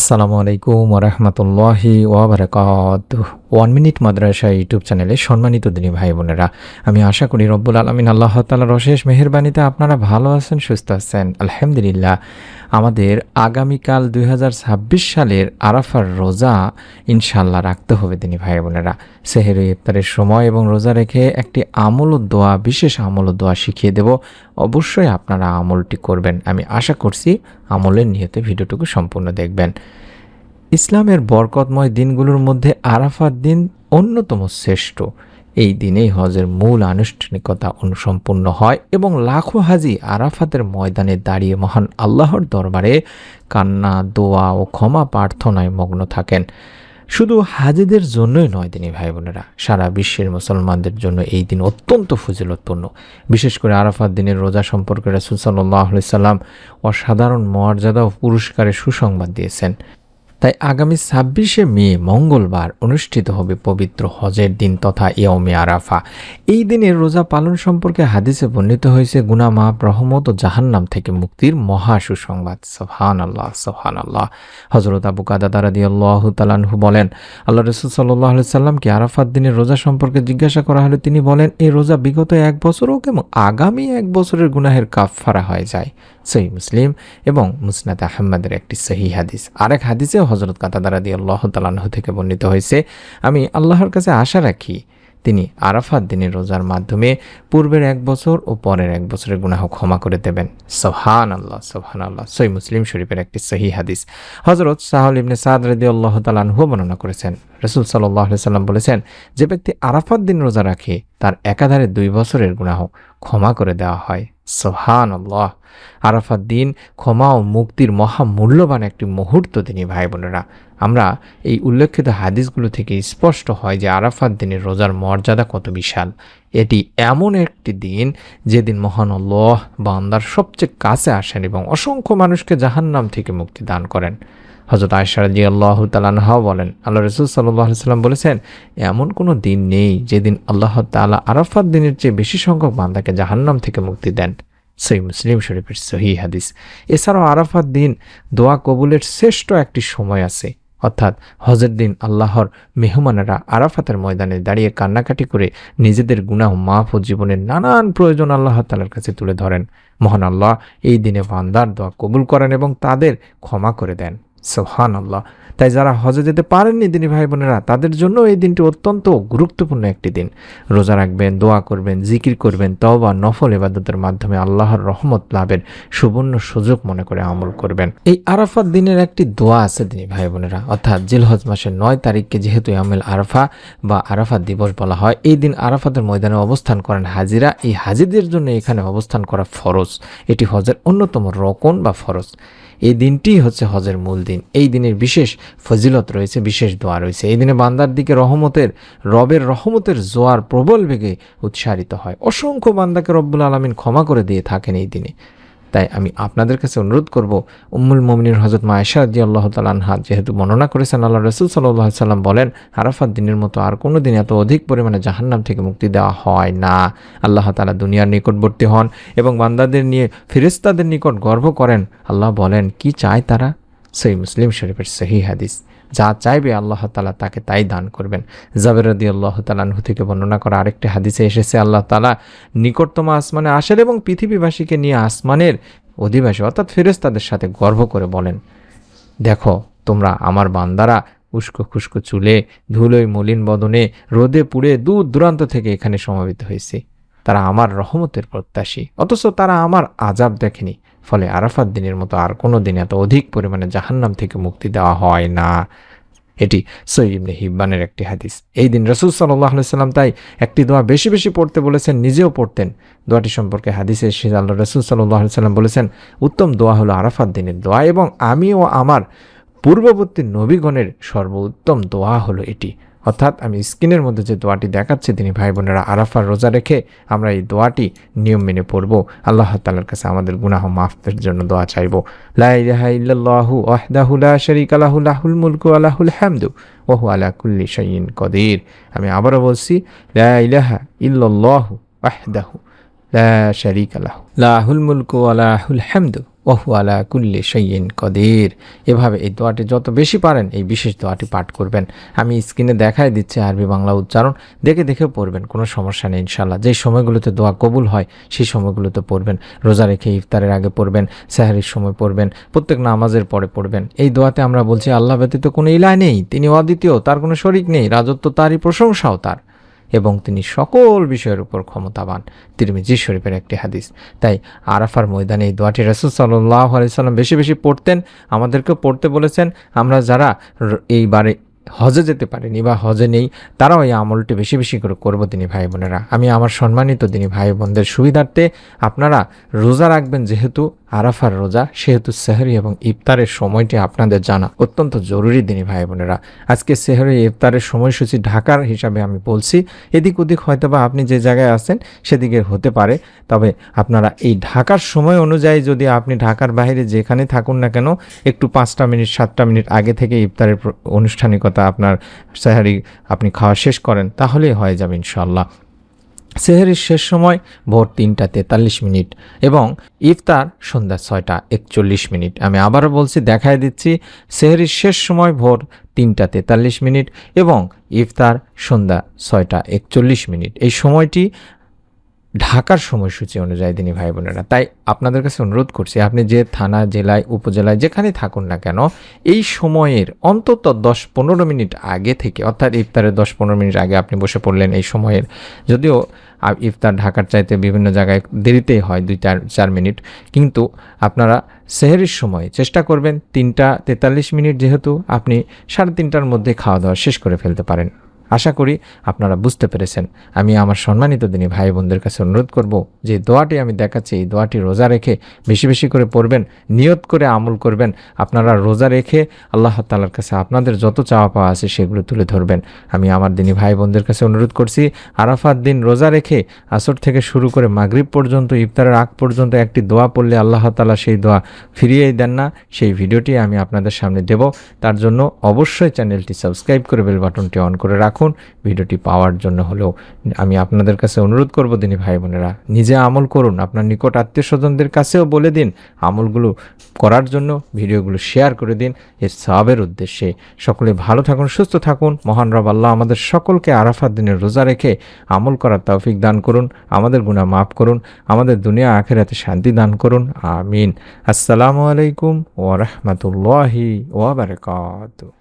আসসালামু আলাইকুম ওরহমতুল্লাহি ওয়াবারাকাতুহ। 1 মিনিট মাদ্রাসা ইউটিউব চ্যানেলে সম্মানিত দিনী ভাই বোনেরা, আমি আশা করি রব্বুল আলামিন আল্লাহ তাআলার অশেষ মেহেরবানিতে আপনারা ভালো আছেন, সুস্থ আছেন। আলহামদুলিল্লাহ। আমাদের আগামীকাল 2026 সালের আরাফার রোজা ইনশাআল্লাহ রাখতে হবে দিনী ভাই বোনেরা। সেহরি ইফতারের সময় এবং রোজা রেখে একটি আমল ও দোয়া, বিশেষ আমল ও দোয়া শিখিয়ে দেব। অবশ্যই আপনারা আমলটি করবেন। আমি আশা করছি আমলের নিয়তে ভিডিওটুকু সম্পূর্ণ দেখবেন। ইসলামের বরকতময় দিনগুলোর মধ্যে আরাফাত দিন অন্যতম শ্রেষ্ঠ। এই দিনেই হজের মূল আনুষ্ঠানিকতা অনুসম্পূর্ণ হয় এবং লাখো হাজি আরাফাতের ময়দানে দাঁড়িয়ে মহান আল্লাহর দরবারে কান্না, দোয়া ও ক্ষমা প্রার্থনায় মগ্ন থাকেন। শুধু হাজিদের জন্যই নয় দিনী ভাই বোনেরা, সারা বিশ্বের মুসলমানদের জন্য এই দিন অত্যন্ত ফজিলতপূর্ণ। বিশেষ করে আরাফাত দিনের রোজা সম্পর্কে রাসূল সাল্লাল্লাহু আলাইহি সাল্লাম অসাধারণ মর্যাদা ও পুরস্কারের সুসংবাদ দিয়েছেন। তাই আগামী 26শে মে মঙ্গলবার অনুষ্ঠিত হবে পবিত্র হজের দিন তথা ইয়মে আরাফা। এই দিনের রোজা পালন সম্পর্কে হাদিসে বর্ণিত হয়েছে গুনাহ মাফ, রহমত ও জাহান্নাম থেকে মুক্তির মহা সুসংবাদ। সুবহানাল্লাহ, সুবহানাল্লাহ। হযরত আবু কাতাদা রাদিয়াল্লাহু তাআলা আনহু বলেন, আল্লাহ রাসূল সাল্লাল্লাহু আলাইহি সাল্লামকে আরাফাত দিনের রোজা সম্পর্কে জিজ্ঞাসা করা হলে তিনি বলেন, এই রোজা বিগত 1 বছর হোক এবং আগামী 1 বছরের গুনাহের কাফফারা হয়ে যায়। সহিহ মুসলিম এবং মুসনাদ আহমদের একটি সহিহ হাদিস। আরেক হাদিসে হযরত কাতাদা রাদিয়াল্লাহু তাআলা আনহু থেকে বর্ণিত হয়েছে, আমি আল্লাহর কাছে আশা রাখি তিনি আরাফাত দিনের রোজার মাধ্যমে পূর্বের 1 বছর ও পরের 1 বছরের গুনাহ ক্ষমা করে দেবেন। সুবহানাল্লাহ, সুবহানাল্লাহ। সহিহ মুসলিম শরীফের একটি সহিহ হাদিস। হযরত সাহল ইবনে সাদ রাদিয়াল্লাহু তাআলা আনহু বর্ণনা করেছেন, রাসূল সাল্লাল্লাহু আলাইহি সাল্লাম বলেছেন, যে ব্যক্তি আরাফাত দিন রোজা রাখে তার একাধারে 2 বছরের গুনাহ ক্ষমা করে দেওয়া হয়। সুবহানাল্লাহ। আরাফাত দিন ক্ষমা ও মুক্তির মহা মূল্যবান একটি মুহূর্ত দিনী ভাই বোনেরা। আমরা এই উল্লেখিত হাদিসগুলো থেকে স্পষ্ট হয় যে আরাফাত দিনের রোজার মর্যাদা কত বিশাল। এটি এমন একটি দিন যেদিন মহান আল্লাহ বান্দার সবচেয়ে কাছে আসেন এবং অসংখ্য মানুষকে জাহান্নাম থেকে মুক্তি দান করেন। হযরত আয়েশা রাদিয়াল্লাহু তাআলা আনহা বলেন, আল্লাহ রাসূল সাল্লাল্লাহু আলাইহি সাল্লাম বলেছেন, এমন কোনো দিন নেই যেদিন আল্লাহ তাআলা আরাফাত দিনের চেয়ে বেশি সংখ্যক বান্দাকে জাহান্নাম থেকে মুক্তি দেন। সহিহ মুসলিম শরীফের সহিহ হাদিস। এছাড়াও আরাফাত দিন দোয়া কবুলের শ্রেষ্ঠ একটি সময় আছে, অর্থাৎ হজের দিন আল্লাহর মেহমানেরা আরাফাতের ময়দানে দাঁড়িয়ে কান্নাকাটি করে নিজেদের গুনাহ মাফ ও জীবনের নানান প্রয়োজন আল্লাহ তাআলার কাছে তুলে ধরেন। মহান আল্লাহ এই দিনে বান্দার দোয়া কবুল করেন এবং তাদের ক্ষমা করে দেন। সুবহানাল্লাহ। তাই যারা হজে যেতে পারেননি দিনী ভাই বোনেরা, তাদের জন্য এই দিনটি অত্যন্ত গুরুত্বপূর্ণ একটি দিন। রোজা রাখবেন, দোয়া করবেন, জিকির করবেন, তওবা নফল ইবাদতের মাধ্যমে আল্লাহর রহমত লাভের সুবর্ণ সুযোগ মনে করে আমল করবেন। এই আরাফাত দিনের একটি দোয়া আছে দিনী ভাই বোনেরা, অর্থাৎ জিলহজ মাসের 9 তারিখকে যেহেতু ইয়ামুল আরাফা বা আরাফাত দিবস বলা হয়, এই দিন আরাফাতের ময়দানে অবস্থান করেন হাজিরা। এই হাজিদের জন্য এখানে অবস্থান করা ফরজ। এটি হজের অন্যতম রকন বা ফরজ। এই দিনটি হচ্ছে হজের মূল দিন। এই দিনের বিশেষ ফজিলত রয়েছে, বিশেষ দোয়া রয়েছে। এই দিনে বান্দার দিকে রবের রহমতের জোয়ার প্রবল বেগে উৎসারিত হয়। অসংখ্য বান্দাকে রব্বুল আলামিন ক্ষমা করে দিয়ে থাকেন এই দিনে। তাই আমি আপনাদের কাছে অনুরোধ করব, উম্মুল মুমিনিন হযরত মা আয়েশা রাদিয়াল্লাহু তাআলা আনহা যেহেতু বর্ণনা করেছেন, আল্লাহ রাসূল সাল্লাল্লাহু আলাইহি সাল্লাম বলেন, আরাফাত দিনের মতো আর কোনো দিন এত অধিক পরিমাণে জাহান্নাম থেকে মুক্তি দেওয়া হয় না। আল্লাহ তাআলা দুনিয়ার নিকটবর্তী হন এবং বান্দাদের নিয়ে ফেরেশতাদের নিকট গর্ব করেন। আল্লাহ বলেন, কি চায় তারা? সহিহ মুসলিম শরীফের সহিহ হাদিস। যা চাইবে আল্লাহ তাআলা তাকে তাই দান করবেন। জাবের রাদিয়াল্লাহু তাআলা আনহু থেকে বর্ণনা করা আরেকটি হাদিসে এসেছে, আল্লাহ তাআলা নিকটতম আসমানে আসেন এবং পৃথিবীবাসীকে নিয়ে আসমানের অধিবাসী অর্থাৎ ফেরেশতাদের সাথে গর্ব করে বলেন, দেখো তোমরা আমার বান্দারা উস্কো খুস্কো চুলে, ধুলোয় মলিন বদনে, রোদে পুড়ে দূর দূরান্ত থেকে এখানে সমবেত হয়েছে। তারা আমার রহমতের প্রত্যাশী, অথচ তারা আমার আযাব দেখেনি। ফলে আরাফাত দিনের মতো আর কোনো দিন এত অধিক পরিমাণে জাহান্নাম থেকে মুক্তি দেওয়া হয় না। এটি সহিহ ইবনে হিব্বানের একটি হাদিস। এই দিন রাসূল সাল্লাল্লাহু আলাইহি সাল্লাম তাই একটি দোয়া বেশি বেশি পড়তে বলেছেন, নিজেও পড়তেন। দোয়াটি সম্পর্কে হাদিসে এসেছে, আল্লাহ রাসূল সাল্লাল্লাহু আলাইহি সাল্লাম বলেছেন, উত্তম দোয়া হলো আরাফাত দিনের দোয়া এবং আমি ও আমার পূর্ববর্তী নবীগণের সর্বোত্তম দোয়া হলো এটি। অর্থাৎ আমি স্ক্রিনের মধ্যে যে দোয়াটি দেখাচ্ছি তিনি ভাই বোনেরা, আরাফার রোজা রেখে আমরা এই দোয়াটি নিয়ম মেনে পড়ব। আল্লাহ তাআলার কাছে আমাদের গুনাহ মাফের জন্য দোয়া চাইব। লা ইলাহা ইল্লাল্লাহু ওয়াহদাহু লা শারীকা লাহু লাহুল মুলকু ওয়া লাহুল হামদু ওয়া হুয়া আলা কুল্লি শাইইন কাদির। আমি আবারও বলছি, লা ইলাহা ইল্লাল্লাহু ওয়াহদাহু লা শারীকা লাহু লাহুল মুলকু ওয়া লাহুল হামদু ওহু আলা কুল্লি শাইইন কদির। এভাবে এই দোয়াটি যত বেশি পারেন এই বিশেষ দোয়াটি পাঠ করবেন। আমি স্ক্রিনে দেখাই দিচ্ছি আরবি বাংলা উচ্চারণ, দেখে দেখে পড়বেন, কোনো সমস্যা নেই ইনশাল্লাহ। যেই সময়গুলোতে দোয়া কবুল হয় সেই সময়গুলোতে পড়বেন। রোজা রেখে ইফতারের আগে পড়বেন, সেহরির সময় পড়বেন, প্রত্যেক নামাজের পরে পড়বেন। এই দোয়াতে আমরা বলছি আল্লাহ ব্যতীত কোনো ইলাহ নেই, তিনি অদ্বিতীয়, তার কোনো শরিক নেই, রাজত্ব তারই, প্রশংসাও তার, এবং তিনি সকল বিষয়ের উপর ক্ষমতাবান। তিরমিজি শরীফের একটি হাদিস। তাই আরাফার ময়দানে এই দোয়াটি রাসূল সাল্লাল্লাহু আলাইহি সাল্লাম বেশি বেশি পড়তেন, আমাদেরকেও পড়তে বলেছেন। আমরা যারা এইবারে হজে যেতে পারিনি বা হজে নেই তারাও এই আমলটি বেশি বেশি করে করবো দিনী ভাই বোনেরা। আমি আমার সম্মানিত দিনী ভাই বোনদের সুবিধার্থে আপনারা রোজা রাখবেন, যেহেতু আরাফার রোজা, সেহেতু সেহরি এবং ইফতারের সময়টি আপনাদের জানা অত্যন্ত জরুরি দিনী ভাই বোনেরা। আজকে সেহরি ইফতারের সময়সূচি ঢাকার হিসাবে আমি বলছি, এদিক ওদিক হয়তো বা আপনি যে জায়গায় আছেন সেদিকে হতে পারে, তবে আপনারা এই ঢাকার সময় অনুযায়ী যদি আপনি ঢাকার বাইরে যেখানে থাকুন না কেন একটু 5টা মিনিট 7টা মিনিট আগে থেকে ইফতারের আনুষ্ঠানিকতা আপনার সেহরি আপনি খাওয়া শেষ করেন, তাহলেই হয়ে যাবে ইনশাল্লাহ। সেহরির শেষ সময় ভোর 3:43 এবং ইফতার সন্ধ্যা 6:41। আমি আবারও বলছি, দেখায় দিচ্ছি, সেহরির শেষ সময় ভোর 3:43 এবং ইফতার সন্ধ্যা 6:41। এই সময়টি ঢাকার সময়সূচি অনুযায়ী দিনী ভাই বোনেরা। তাই আপনাদের কাছে অনুরোধ করছি, আপনি যে থানা, জেলায়, উপজেলায় যেখানে থাকুন না কেন এই সময়ের অন্তত 10-15 মিনিট আগে থেকে, অর্থাৎ ইফতারের 10-15 মিনিট আগে আপনি বসে পড়লেন এই সময়ের, যদিও ইফতার ঢাকার চাইতে বিভিন্ন জায়গায় দেরিতেই হয় 2-4 মিনিট, কিন্তু আপনারা সেহরির সময় চেষ্টা করবেন 3:43, যেহেতু আপনি 3:30টার মধ্যে খাওয়া দাওয়া শেষ করে ফেলতে পারেন। আশা করি আপনারা বুঝতে পেরেছেন। আমি আমার সম্মানিত দিনী ভাই বোনদের কাছে অনুরোধ করব যে দোয়াটি আমি দেখাচ্ছি এই দোয়াটি রোজা রেখে বেশি বেশি করে পড়বেন, নিয়ত করে আমল করবেন। আপনারা রোজা রেখে আল্লাহ তাআলার কাছে আপনাদের যত চাওয়া পাওয়া আছে সেগুলো তুলে ধরবেন। আমি আমার দিনী ভাই বোনদের কাছে অনুরোধ করছি, আরাফাত দিন রোজা রেখে আসর থেকে শুরু করে মাগরিব পর্যন্ত, ইফতারের আগ পর্যন্ত একটি দোয়া পড়লে আল্লাহ তাআলা সেই দোয়া ফিরিয়েই দেন না। সেই ভিডিওটি আমি আপনাদের সামনে দেব। তার জন্য অবশ্যই চ্যানেলটি সাবস্ক্রাইব করে বেল বাটনটি অন করে রাখুন। ভিডিওটি পাওয়ার জন্য হলেও আমি আপনাদের কাছে অনুরোধ করব দিনী ভাই বোনেরা, নিজে আমল করুন, আপনার নিকট আত্মীয় স্বজনদের কাছেও বলে দিন আমলগুলো করার জন্য, ভিডিওগুলো শেয়ার করে দিন এর সওয়াবের উদ্দেশ্যে। সকলে ভালো থাকুন, সুস্থ থাকুন। মহান রব আল্লাহ আমাদের সকলকে আরাফাত দিনের রোজা রেখে আমল করার তৌফিক দান করুন, আমাদের গুনাহ মাফ করুন, আমাদের দুনিয়া আখিরাতে শান্তি দান করুন। আমিন। আসসালামু আলাইকুম ওয়া রাহমাতুল্লাহি ওয়া বারাকাতুহু।